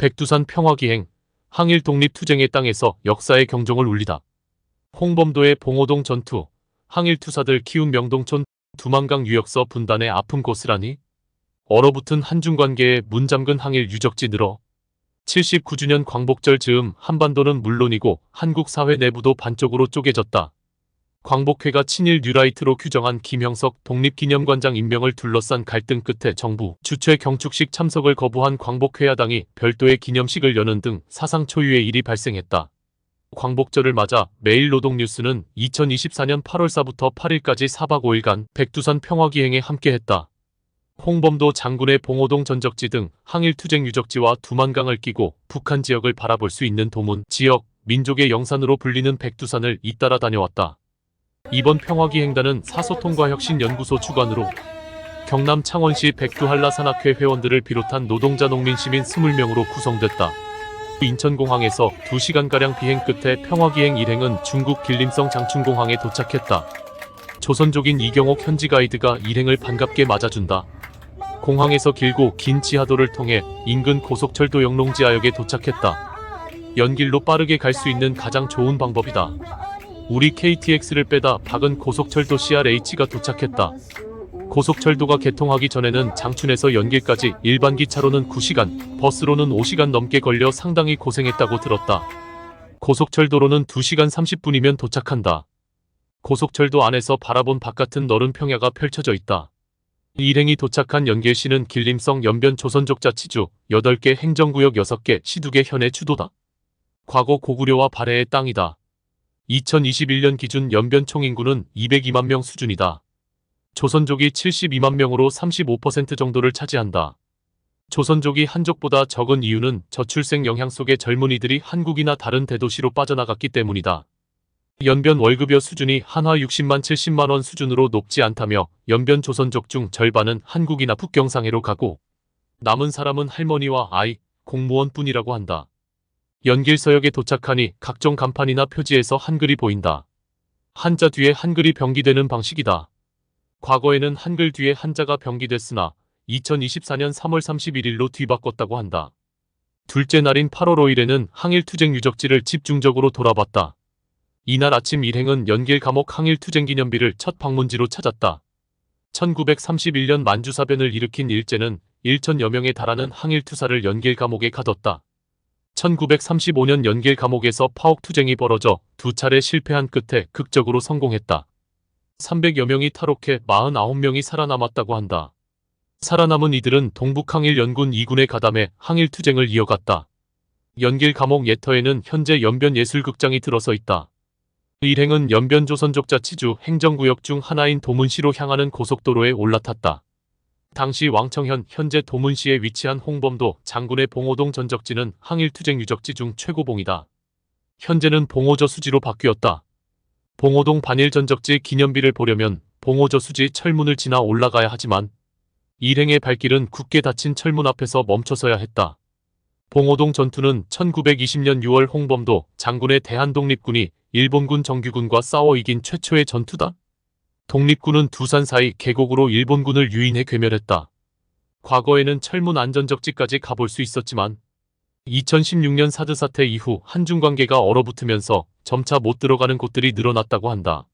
백두산 평화기행, 항일 독립투쟁의 땅에서 역사의 경종을 울리다. 홍범도의 봉오동 전투, 항일 투사들 키운 명동촌 두만강 유역서 분단의 아픔 고스란히 얼어붙은 한중관계에 문잠근 항일 유적지 늘어 79주년 광복절 즈음 한반도는 물론이고 한국 사회 내부도 반쪽으로 쪼개졌다. 광복회가 친일 뉴라이트로 규정한 김형석 독립기념관장 임명을 둘러싼 갈등 끝에 정부 주최 경축식 참석을 거부한 광복회야당이 별도의 기념식을 여는 등 사상 초유의 일이 발생했다. 광복절을 맞아 매일노동뉴스는 2024년 8월 4부터 8일까지 4박 5일간 백두산 평화기행에 함께했다. 홍범도 장군의 봉오동 전적지 등 항일투쟁 유적지와 두만강을 끼고 북한 지역을 바라볼 수 있는 도문 지역, 민족의 영산으로 불리는 백두산을 잇따라 다녀왔다. 이번 평화기행단은 사소통과혁신연구소 주관으로 경남 창원시 백두한라산악회 회원들을 비롯한 노동자 농민 시민 20명으로 구성됐다. 인천공항에서 2시간가량 비행 끝에 평화기행 일행은 중국 길림성 장춘공항에 도착했다. 조선족인 이경옥 현지 가이드가 일행을 반갑게 맞아준다. 공항에서 길고 긴 지하도를 통해 인근 고속철도 영롱지하역에 도착했다. 연길로 빠르게 갈 수 있는 가장 좋은 방법이다. 우리 KTX를 빼다 박은 고속철도 CRH가 도착했다. 고속철도가 개통하기 전에는 장춘에서 연길까지 일반 기차로는 9시간, 버스로는 5시간 넘게 걸려 상당히 고생했다고 들었다. 고속철도로는 2시간 30분이면 도착한다. 고속철도 안에서 바라본 바깥은 너른 평야가 펼쳐져 있다. 일행이 도착한 연길시는 길림성 연변 조선족 자치주 8개 행정구역 6개 시 2개 현의 주도다. 과거 고구려와 발해의 땅이다. 2021년 기준 연변 총인구는 202만 명 수준이다. 조선족이 72만 명으로 35% 정도를 차지한다. 조선족이 한족보다 적은 이유는 저출생 영향 속에 젊은이들이 한국이나 다른 대도시로 빠져나갔기 때문이다. 연변 월급여 수준이 한화 60만 70만 원 수준으로 높지 않다며 연변 조선족 중 절반은 한국이나 북경상해로 가고 남은 사람은 할머니와 아이, 공무원뿐이라고 한다. 연길서역에 도착하니 각종 간판이나 표지에서 한글이 보인다. 한자 뒤에 한글이 병기되는 방식이다. 과거에는 한글 뒤에 한자가 병기됐으나 2024년 3월 31일로 뒤바꿨다고 한다. 둘째 날인 8월 5일에는 항일투쟁 유적지를 집중적으로 돌아봤다. 이날 아침 일행은 연길 감옥 항일투쟁기념비를 첫 방문지로 찾았다. 1931년 만주사변을 일으킨 일제는 1천여 명에 달하는 항일투사를 연길 감옥에 가뒀다. 1935년 연길 감옥에서 파옥투쟁이 벌어져 2차례 실패한 끝에 극적으로 성공했다. 300여 명이 탈옥해 49명이 살아남았다고 한다. 살아남은 이들은 동북항일 연군 2군에 가담해 항일투쟁을 이어갔다. 연길 감옥 예터에는 현재 연변예술극장이 들어서 있다. 일행은 연변 조선족 자치주 행정구역 중 하나인 도문시로 향하는 고속도로에 올라탔다. 당시 왕청현 현재 도문시에 위치한 홍범도 장군의 봉오동 전적지는 항일투쟁 유적지 중 최고봉이다. 현재는 봉오저 수지로 바뀌었다. 봉오동 반일 전적지 기념비를 보려면 봉오저 수지 철문을 지나 올라가야 하지만 일행의 발길은 굳게 닫힌 철문 앞에서 멈춰서야 했다. 봉오동 전투는 1920년 6월 홍범도 장군의 대한독립군이 일본군 정규군과 싸워 이긴 최초의 전투다. 독립군은 두산 사이 계곡으로 일본군을 유인해 괴멸했다. 과거에는 철문 안전적지까지 가볼 수 있었지만 2016년 사드 사태 이후 한중관계가 얼어붙으면서 점차 못 들어가는 곳들이 늘어났다고 한다.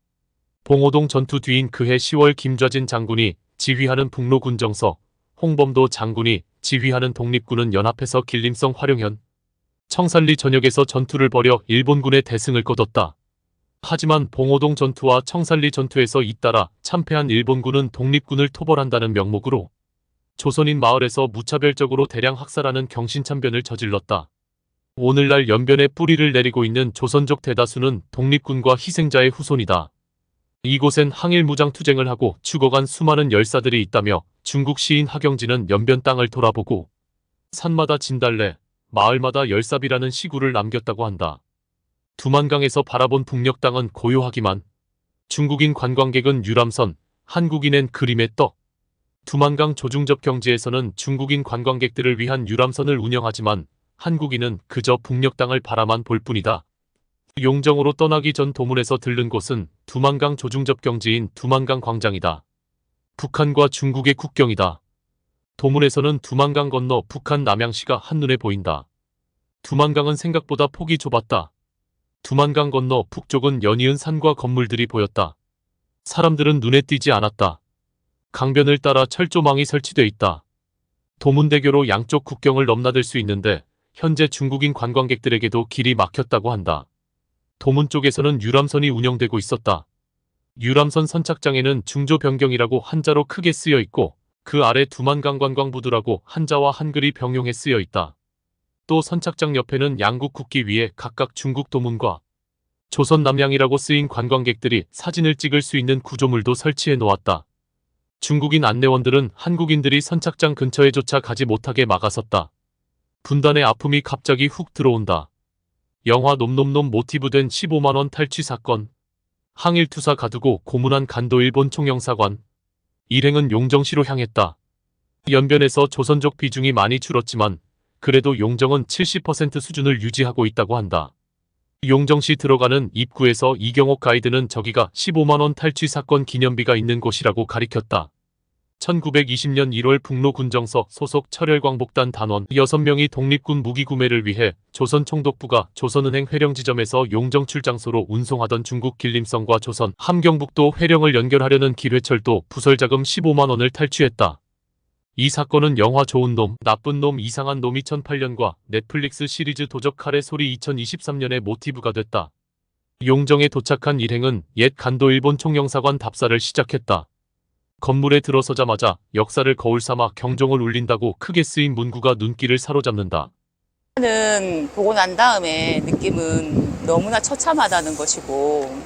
봉오동 전투 뒤인 그해 10월 김좌진 장군이 지휘하는 북로군정서, 홍범도 장군이 지휘하는 독립군은 연합해서 길림성 화룡현, 청산리 전역에서 전투를 벌여 일본군의 대승을 거뒀다. 하지만 봉오동 전투와 청산리 전투에서 잇따라 참패한 일본군은 독립군을 토벌한다는 명목으로 조선인 마을에서 무차별적으로 대량 학살하는 경신참변을 저질렀다. 오늘날 연변에 뿌리를 내리고 있는 조선족 대다수는 독립군과 희생자의 후손이다. 이곳엔 항일 무장투쟁을 하고 죽어간 수많은 열사들이 있다며 중국 시인 하경진은 연변 땅을 돌아보고 산마다 진달래, 마을마다 열삽이라는 시구를 남겼다고 한다. 두만강에서 바라본 북녘 땅은 고요하기만 중국인 관광객은 유람선, 한국인엔 그림의 떡. 두만강 조중접 경지에서는 중국인 관광객들을 위한 유람선을 운영하지만 한국인은 그저 북녘 땅을 바라만 볼 뿐이다. 용정으로 떠나기 전 도문에서 들른 곳은 두만강 조중접 경지인 두만강 광장이다. 북한과 중국의 국경이다. 도문에서는 두만강 건너 북한 남양시가 한눈에 보인다. 두만강은 생각보다 폭이 좁았다. 두만강 건너 북쪽은 연이은 산과 건물들이 보였다. 사람들은 눈에 띄지 않았다. 강변을 따라 철조망이 설치돼 있다. 도문대교로 양쪽 국경을 넘나들 수 있는데 현재 중국인 관광객들에게도 길이 막혔다고 한다. 도문 쪽에서는 유람선이 운영되고 있었다. 유람선 선착장에는 중조변경이라고 한자로 크게 쓰여 있고 그 아래 두만강 관광부두라고 한자와 한글이 병용해 쓰여 있다. 또 선착장 옆에는 양국 국기 위에 각각 중국 도문과 조선 남양이라고 쓰인 관광객들이 사진을 찍을 수 있는 구조물도 설치해 놓았다. 중국인 안내원들은 한국인들이 선착장 근처에조차 가지 못하게 막아섰다. 분단의 아픔이 갑자기 훅 들어온다. 영화 놈놈놈 모티브된 15만원 탈취 사건. 항일투사 가두고 고문한 간도 일본 총영사관. 일행은 용정시로 향했다. 연변에서 조선족 비중이 많이 줄었지만 그래도 용정은 70% 수준을 유지하고 있다고 한다. 용정시 들어가는 입구에서 이경옥 가이드는 저기가 15만원 탈취 사건 기념비가 있는 곳이라고 가리켰다. 1920년 1월 북로군정서 소속 철혈광복단 단원 6명이 독립군 무기 구매를 위해 조선총독부가 조선은행 회령지점에서 용정 출장소로 운송하던 중국 길림성과 조선 함경북도 회령을 연결하려는 기뢰철도 부설자금 15만원을 탈취했다. 이 사건은 영화 좋은 놈, 나쁜 놈, 이상한 놈 2008년과 넷플릭스 시리즈 도적 칼의 소리 2023년의 모티브가 됐다. 용정에 도착한 일행은 옛 간도 일본 총영사관 답사를 시작했다. 건물에 들어서자마자 역사를 거울 삼아 경종을 울린다고 크게 쓰인 문구가 눈길을 사로잡는다. 는 보고 난 다음에 느낌은 너무나 처참하다는 것이고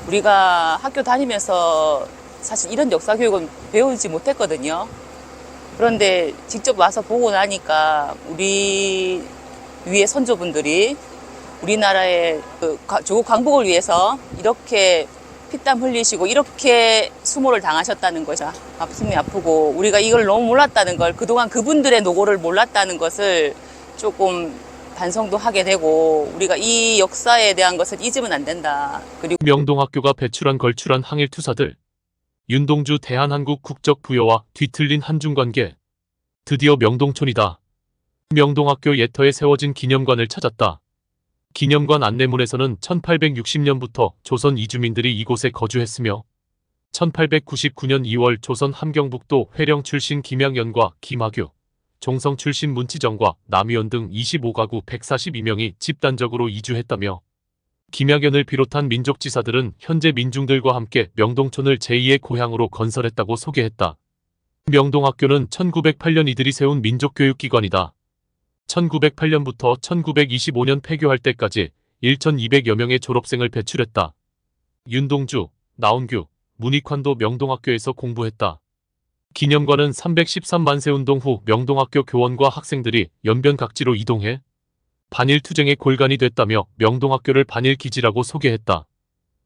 우리가 학교 다니면서 사실 이런 역사 교육은 배우지 못했거든요. 그런데 직접 와서 보고 나니까 우리 위의 선조분들이 우리나라의 조국 광복을 위해서 이렇게 피땀 흘리시고 이렇게 수모를 당하셨다는 거죠. 가슴이 아프고 우리가 이걸 너무 몰랐다는 걸, 그동안 그분들의 노고를 몰랐다는 것을 조금 반성도 하게 되고 우리가 이 역사에 대한 것을 잊으면 안 된다. 그리고 명동학교가 배출한 걸출한 항일투사들. 윤동주 대한한국 국적 부여와 뒤틀린 한중관계. 드디어 명동촌이다. 명동학교 예터에 세워진 기념관을 찾았다. 기념관 안내문에서는 1860년부터 조선 이주민들이 이곳에 거주했으며 1899년 2월 조선 함경북도 회령 출신 김양연과 김학유, 종성 출신 문치정과 남유연 등 25가구 142명이 집단적으로 이주했다며 김양연을 비롯한 민족지사들은 현재 민중들과 함께 명동촌을 제2의 고향으로 건설했다고 소개했다. 명동학교는 1908년 이들이 세운 민족교육기관이다. 1908년부터 1925년 폐교할 때까지 1,200여 명의 졸업생을 배출했다. 윤동주, 나온규, 문익환도 명동학교에서 공부했다. 기념관은 313만 세운동 후 명동학교 교원과 학생들이 연변 각지로 이동해 반일투쟁의 골간이 됐다며 명동학교를 반일기지라고 소개했다.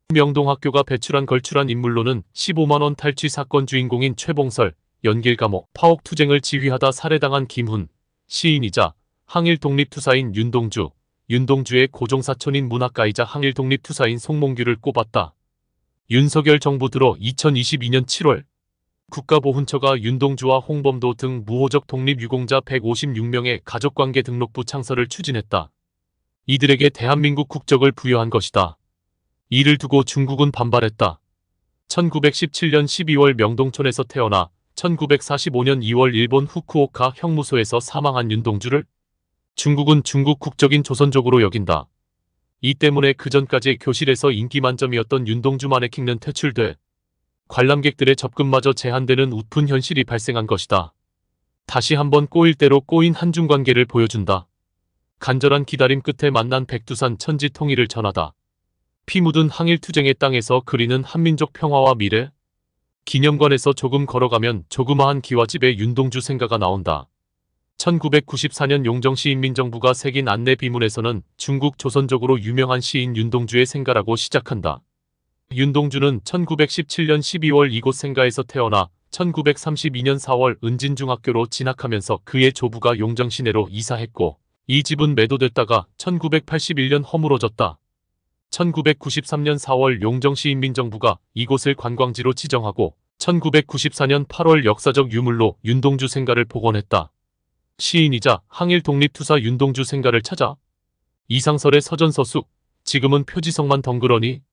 명동학교가 배출한 걸출한 인물로는 15만원 탈취 사건 주인공인 최봉설, 연길감옥, 파옥투쟁을 지휘하다 살해당한 김훈, 시인이자 항일독립투사인 윤동주, 윤동주의 고종사촌인 문학가이자 항일독립투사인 송몽규를 꼽았다. 윤석열 정부 들어 2022년 7월 국가보훈처가 윤동주와 홍범도 등 무호적 독립유공자 156명의 가족관계 등록부 창설을 추진했다. 이들에게 대한민국 국적을 부여한 것이다. 이를 두고 중국은 반발했다. 1917년 12월 명동촌에서 태어나 1945년 2월 일본 후쿠오카 형무소에서 사망한 윤동주를 중국은 중국 국적인 조선족으로 여긴다. 이 때문에 그전까지 교실에서 인기 만점이었던 윤동주 마네킹은 퇴출돼 관람객들의 접근마저 제한되는 웃픈 현실이 발생한 것이다. 다시 한번 꼬일 대로 꼬인 한중관계를 보여준다. 간절한 기다림 끝에 만난 백두산 천지 통일을 전하다. 피 묻은 항일투쟁의 땅에서 그리는 한민족 평화와 미래. 기념관에서 조금 걸어가면 조그마한 기와집에 윤동주 생가가 나온다. 1994년 용정시인민정부가 새긴 안내 비문에서는 중국 조선족으로 유명한 시인 윤동주의 생가라고 시작한다. 윤동주는 1917년 12월 이곳 생가에서 태어나 1932년 4월 은진중학교로 진학하면서 그의 조부가 용정 시내로 이사했고 이 집은 매도됐다가 1981년 허물어졌다. 1993년 4월 용정시인민정부가 이곳을 관광지로 지정하고 1994년 8월 역사적 유물로 윤동주 생가를 복원했다. 시인이자 항일 독립투사 윤동주 생가를 찾아 이상설의 서전서숙, 지금은 표지성만 덩그러니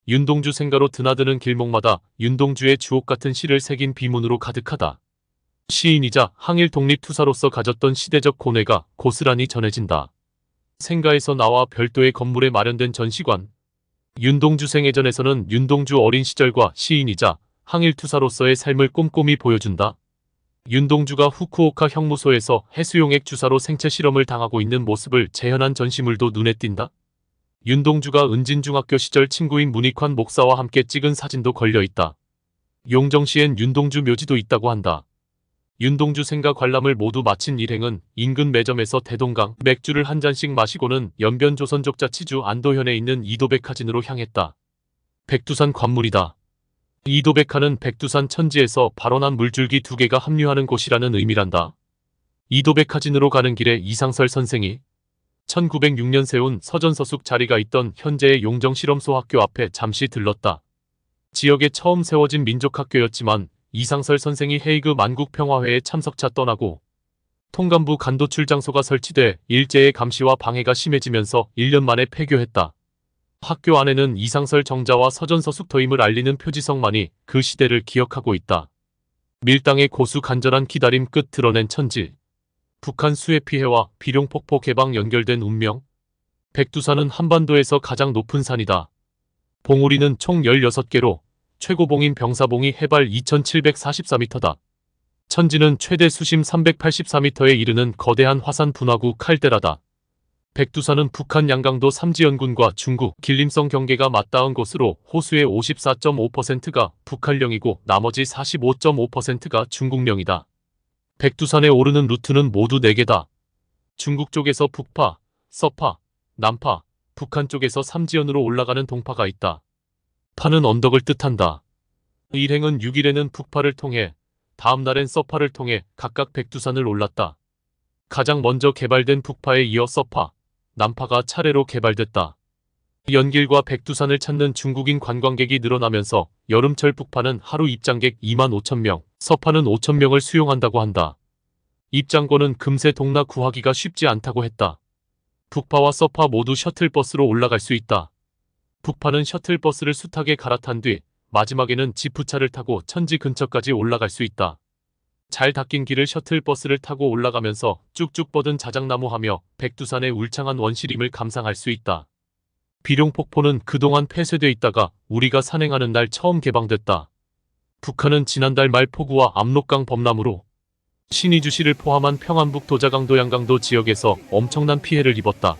윤동주 생가로 드나드는 길목마다 윤동주의 주옥같은 시를 새긴 비문으로 가득하다. 시인이자 항일 독립투사로서 가졌던 시대적 고뇌가 고스란히 전해진다. 생가에서 나와 별도의 건물에 마련된 전시관. 윤동주 생애전에서는 윤동주 어린 시절과 시인이자 항일투사로서의 삶을 꼼꼼히 보여준다. 윤동주가 후쿠오카 형무소에서 해수용액 주사로 생체 실험을 당하고 있는 모습을 재현한 전시물도 눈에 띈다. 윤동주가 은진중학교 시절 친구인 문익환 목사와 함께 찍은 사진도 걸려있다. 용정시엔 윤동주 묘지도 있다고 한다. 윤동주 생가 관람을 모두 마친 일행은 인근 매점에서 대동강 맥주를 한 잔씩 마시고는 연변 조선족 자치주 안도현에 있는 이도백화진으로 향했다. 백두산 관물이다. 이도백화는 백두산 천지에서 발원한 물줄기 2개가 합류하는 곳이라는 의미란다. 이도백화진으로 가는 길에 이상설 선생이 1906년 세운 서전서숙 자리가 있던 현재의 용정실험소 학교 앞에 잠시 들렀다. 지역에 처음 세워진 민족학교였지만 이상설 선생이 헤이그 만국평화회에 참석차 떠나고 통감부 간도출 장소가 설치돼 일제의 감시와 방해가 심해지면서 1년 만에 폐교했다. 학교 안에는 이상설 정자와 서전서숙터임을 알리는 표지성만이 그 시대를 기억하고 있다. 밀당의 고수 간절한 기다림 끝 드러낸 천지. 북한 수해 피해와 비룡폭포 개방 연결된 운명. 백두산은 한반도에서 가장 높은 산이다. 봉우리는 총 16개로 최고봉인 병사봉이 해발 2744m다. 천지는 최대 수심 384m에 이르는 거대한 화산 분화구 칼데라다. 백두산은 북한 양강도 삼지연군과 중국 길림성 경계가 맞닿은 곳으로 호수의 54.5%가 북한령이고 나머지 45.5%가 중국령이다. 백두산에 오르는 루트는 모두 4개다. 중국 쪽에서 북파, 서파, 남파, 북한 쪽에서 삼지연으로 올라가는 동파가 있다. 파는 언덕을 뜻한다. 일행은 6일에는 북파를 통해 다음 날엔 서파를 통해 각각 백두산을 올랐다. 가장 먼저 개발된 북파에 이어 서파, 남파가 차례로 개발됐다. 연길과 백두산을 찾는 중국인 관광객이 늘어나면서 여름철 북파는 하루 입장객 25,000명, 서파는 5,000명을 수용한다고 한다. 입장권은 금세 동나 구하기가 쉽지 않다고 했다. 북파와 서파 모두 셔틀버스로 올라갈 수 있다. 북파는 셔틀버스를 숱하게 갈아탄 뒤 마지막에는 지프차를 타고 천지 근처까지 올라갈 수 있다. 잘 닦인 길을 셔틀버스를 타고 올라가면서 쭉쭉 뻗은 자작나무하며 백두산의 울창한 원시림을 감상할 수 있다. 비룡폭포는 그동안 폐쇄돼 있다가 우리가 산행하는 날 처음 개방됐다. 북한은 지난달 말 폭우와 압록강 범람으로 신의주시를 포함한 평안북 도자강도 양강도 지역에서 엄청난 피해를 입었다.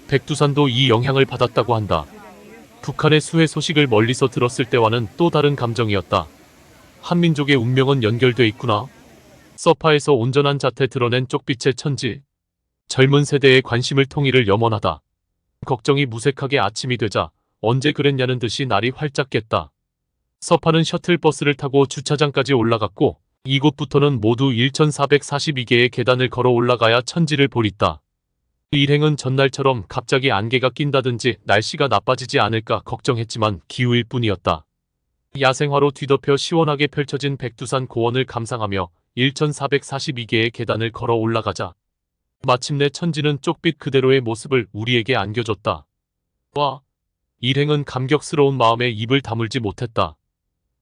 백두산도 이 영향을 받았다고 한다. 북한의 수해 소식을 멀리서 들었을 때와는 또 다른 감정이었다. 한민족의 운명은 연결돼 있구나. 서파에서 온전한 자태 드러낸 쪽빛의 천지. 젊은 세대의 관심을 통일을 염원하다. 걱정이 무색하게 아침이 되자 언제 그랬냐는 듯이 날이 활짝 깼다. 서파는 셔틀버스를 타고 주차장까지 올라갔고 이곳부터는 모두 1442개의 계단을 걸어 올라가야 천지를 보릿다. 일행은 전날처럼 갑자기 안개가 낀다든지 날씨가 나빠지지 않을까 걱정했지만 기우일 뿐이었다. 야생화로 뒤덮여 시원하게 펼쳐진 백두산 고원을 감상하며 1442개의 계단을 걸어 올라가자 마침내 천지는 쪽빛 그대로의 모습을 우리에게 안겨줬다. 와! 일행은 감격스러운 마음에 입을 다물지 못했다.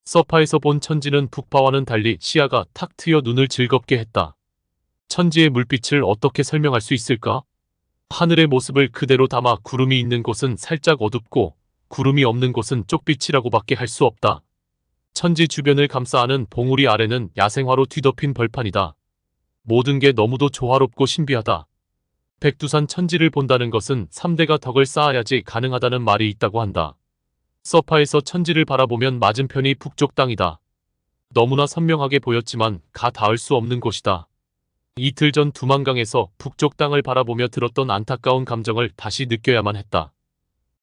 서파에서 본 천지는 북파와는 달리 시야가 탁 트여 눈을 즐겁게 했다. 천지의 물빛을 어떻게 설명할 수 있을까? 하늘의 모습을 그대로 담아 구름이 있는 곳은 살짝 어둡고 구름이 없는 곳은 쪽빛이라고밖에 할 수 없다. 천지 주변을 감싸안은 봉우리 아래는 야생화로 뒤덮인 벌판이다. 모든 게 너무도 조화롭고 신비하다. 백두산 천지를 본다는 것은 3대가 덕을 쌓아야지 가능하다는 말이 있다고 한다. 서파에서 천지를 바라보면 맞은편이 북쪽 땅이다. 너무나 선명하게 보였지만 가 닿을 수 없는 곳이다. 이틀 전 두만강에서 북쪽 땅을 바라보며 들었던 안타까운 감정을 다시 느껴야만 했다.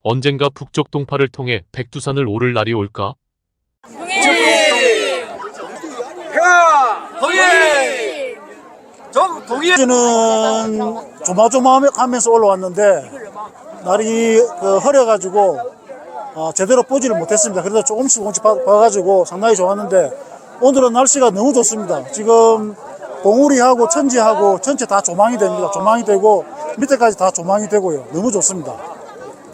언젠가 북쪽 동파를 통해 백두산을 오를 날이 올까? 동해는 조마조마하면서 올라왔는데 날이 흐려가지고 제대로 보지를 못했습니다. 그래도 조금씩 봐가지고 상당히 좋았는데 오늘은 날씨가 너무 좋습니다. 지금 봉우리하고 천지하고 전체 다 조망이 됩니다. 조망이 되고 밑에까지 다 조망이 되고요. 너무 좋습니다.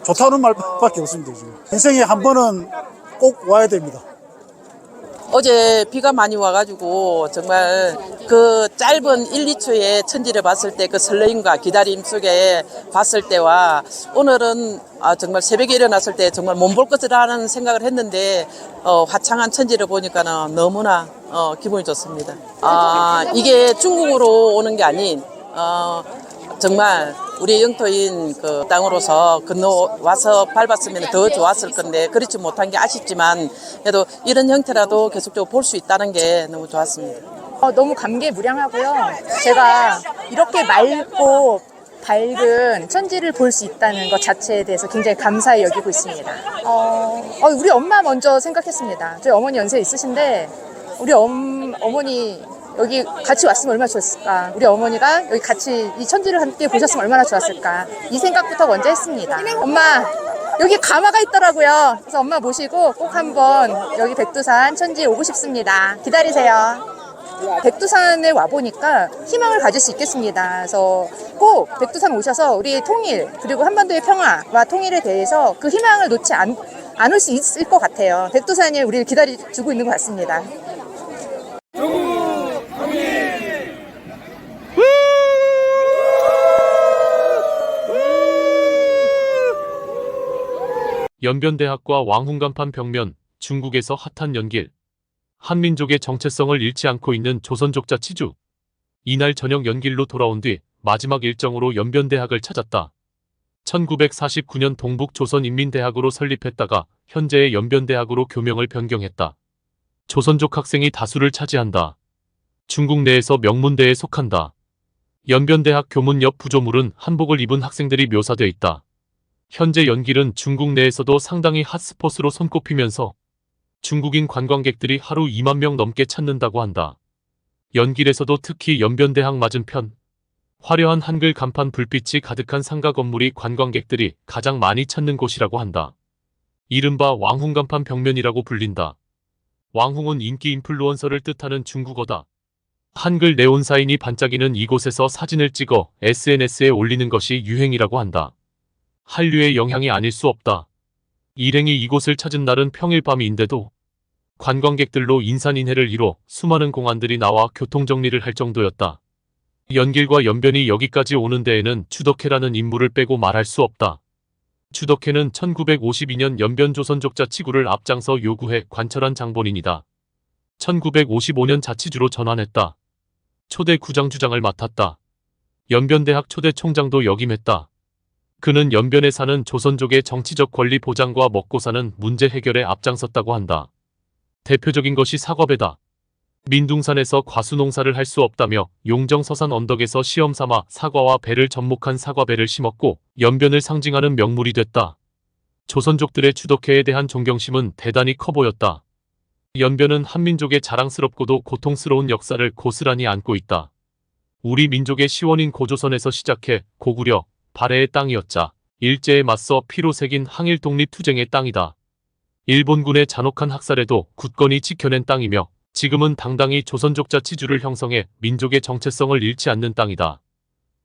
좋다는 말밖에 없습니다. 지금. 인생에 한 번은 꼭 와야 됩니다. 어제 비가 많이 와가지고 정말 그 짧은 1, 2초의 천지를 봤을 때 그 설레임과 기다림 속에 봤을 때와 오늘은 정말 새벽에 일어났을 때 정말 몸볼 것이라는 생각을 했는데 화창한 천지를 보니까는 너무나 기분이 좋습니다. 이게 중국으로 오는 게 아닌 정말 우리 영토인 그 땅으로서 건너와서 밟았으면 더 좋았을 건데 그렇지 못한 게 아쉽지만 그래도 이런 형태라도 계속적으로 볼 수 있다는 게 너무 좋았습니다. 너무 감개무량하고요. 제가 이렇게 맑고 밝은 천지를 볼 수 있다는 것 자체에 대해서 굉장히 감사히 여기고 있습니다. 우리 엄마 먼저 생각했습니다. 저희 어머니 연세 있으신데 우리 어머니 여기 같이 왔으면 얼마나 좋았을까. 우리 어머니가 여기 같이 이 천지를 함께 보셨으면 얼마나 좋았을까. 이 생각부터 먼저 했습니다. 엄마, 여기 가마가 있더라고요. 그래서 엄마 모시고 꼭 한번 여기 백두산 천지에 오고 싶습니다. 기다리세요. 백두산에 와보니까 희망을 가질 수 있겠습니다. 그래서 꼭 백두산 오셔서 우리 통일 그리고 한반도의 평화와 통일에 대해서 그 희망을 놓지 않을 수 있을 것 같아요. 백두산이 우리를 기다려주고 있는 것 같습니다. 연변대학과 왕훈간판 벽면, 중국에서 핫한 연길. 한민족의 정체성을 잃지 않고 있는 조선족자 치주. 이날 저녁 연길로 돌아온 뒤 마지막 일정으로 연변대학을 찾았다. 1949년 동북조선인민대학으로 설립했다가 현재의 연변대학으로 교명을 변경했다. 조선족 학생이 다수를 차지한다. 중국 내에서 명문대에 속한다. 연변대학 교문 옆 부조물은 한복을 입은 학생들이 묘사돼 있다. 현재 연길은 중국 내에서도 상당히 핫스폿으로 손꼽히면서 중국인 관광객들이 하루 2만 명 넘게 찾는다고 한다. 연길에서도 특히 연변대학 맞은편 화려한 한글 간판 불빛이 가득한 상가 건물이 관광객들이 가장 많이 찾는 곳이라고 한다. 이른바 왕훈간판 벽면이라고 불린다. 왕훈은 인기 인플루언서를 뜻하는 중국어다. 한글 네온 사인이 반짝이는 이곳에서 사진을 찍어 SNS에 올리는 것이 유행이라고 한다. 한류의 영향이 아닐 수 없다. 일행이 이곳을 찾은 날은 평일 밤인데도 관광객들로 인산인해를 이뤄 수많은 공안들이 나와 교통정리를 할 정도였다. 연길과 연변이 여기까지 오는 데에는 추덕해라는 인물을 빼고 말할 수 없다. 추덕해는 1952년 연변 조선족자 치구를 앞장서 요구해 관철한 장본인이다. 1955년 자치주로 전환했다. 초대 구장주장을 맡았다. 연변대학 초대 총장도 역임했다. 그는 연변에 사는 조선족의 정치적 권리 보장과 먹고 사는 문제 해결에 앞장섰다고 한다. 대표적인 것이 사과배다. 민둥산에서 과수농사를 할 수 없다며 용정서산 언덕에서 시험삼아 사과와 배를 접목한 사과배를 심었고 연변을 상징하는 명물이 됐다. 조선족들의 추덕해에 대한 존경심은 대단히 커 보였다. 연변은 한민족의 자랑스럽고도 고통스러운 역사를 고스란히 안고 있다. 우리 민족의 시원인 고조선에서 시작해 고구려, 발해의 땅이었자 일제에 맞서 피로 새긴 항일 독립투쟁의 땅이다. 일본군의 잔혹한 학살에도 굳건히 지켜낸 땅이며 지금은 당당히 조선족자 치주를 형성해 민족의 정체성을 잃지 않는 땅이다.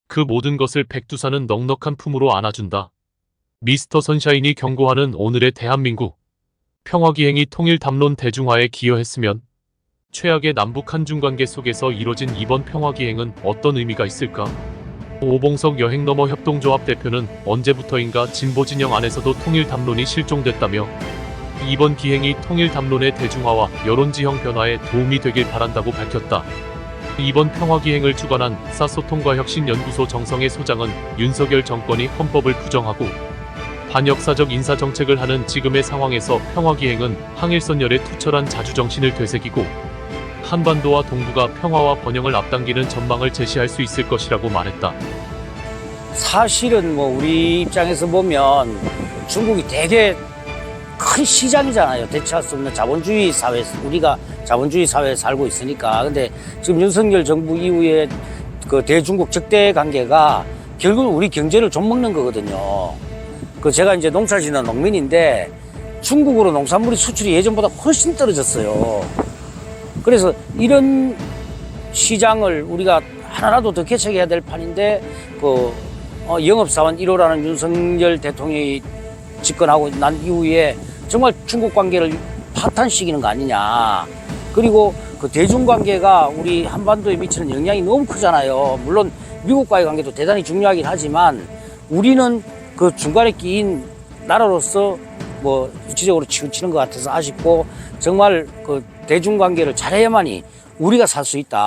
그 모든 것을 백두산은 넉넉한 품으로 안아준다. 미스터 선샤인이 경고하는 오늘의 대한민국. 평화기행이 통일담론 대중화에 기여했으면 최악의 남북 한중관계 속에서 이뤄진 이번 평화기행은 어떤 의미가 있을까? 오봉석 여행너머 협동조합 대표는 언제부터인가 진보진영 안에서도 통일담론이 실종됐다며 이번 기행이 통일담론의 대중화와 여론지형 변화에 도움이 되길 바란다고 밝혔다. 이번 평화기행을 주관한 사소통과 혁신연구소 정성애 소장은 윤석열 정권이 헌법을 부정하고 반역사적 인사정책을 하는 지금의 상황에서 평화기행은 항일선열의 투철한 자주정신을 되새기고 한반도와 동북아 평화와 번영을 앞당기는 전망을 제시할 수 있을 것이라고 말했다. 사실은 우리 입장에서 보면 중국이 되게 큰 시장이잖아요. 대체할 수 없는 자본주의 사회, 우리가 자본주의 사회에 살고 있으니까. 근데 지금 윤석열 정부 이후에 그 대중국 적대 관계가 결국 우리 경제를 좀 먹는 거거든요. 제가 이제 농사 짓는 농민인데 중국으로 농산물이 수출이 예전보다 훨씬 떨어졌어요. 그래서 이런 시장을 우리가 하나라도 더 개척해야 될 판인데 영업사원 1호라는 윤석열 대통령이 집권하고 난 이후에 정말 중국 관계를 파탄시키는 거 아니냐. 그리고 그 대중관계가 우리 한반도에 미치는 영향이 너무 크잖아요. 물론 미국과의 관계도 대단히 중요하긴 하지만 우리는 그 중간에 끼인 나라로서 뭐 일치적으로 치우치는 것 같아서 아쉽고 정말 그 대중관계를 잘해야만이 우리가 살 수 있다.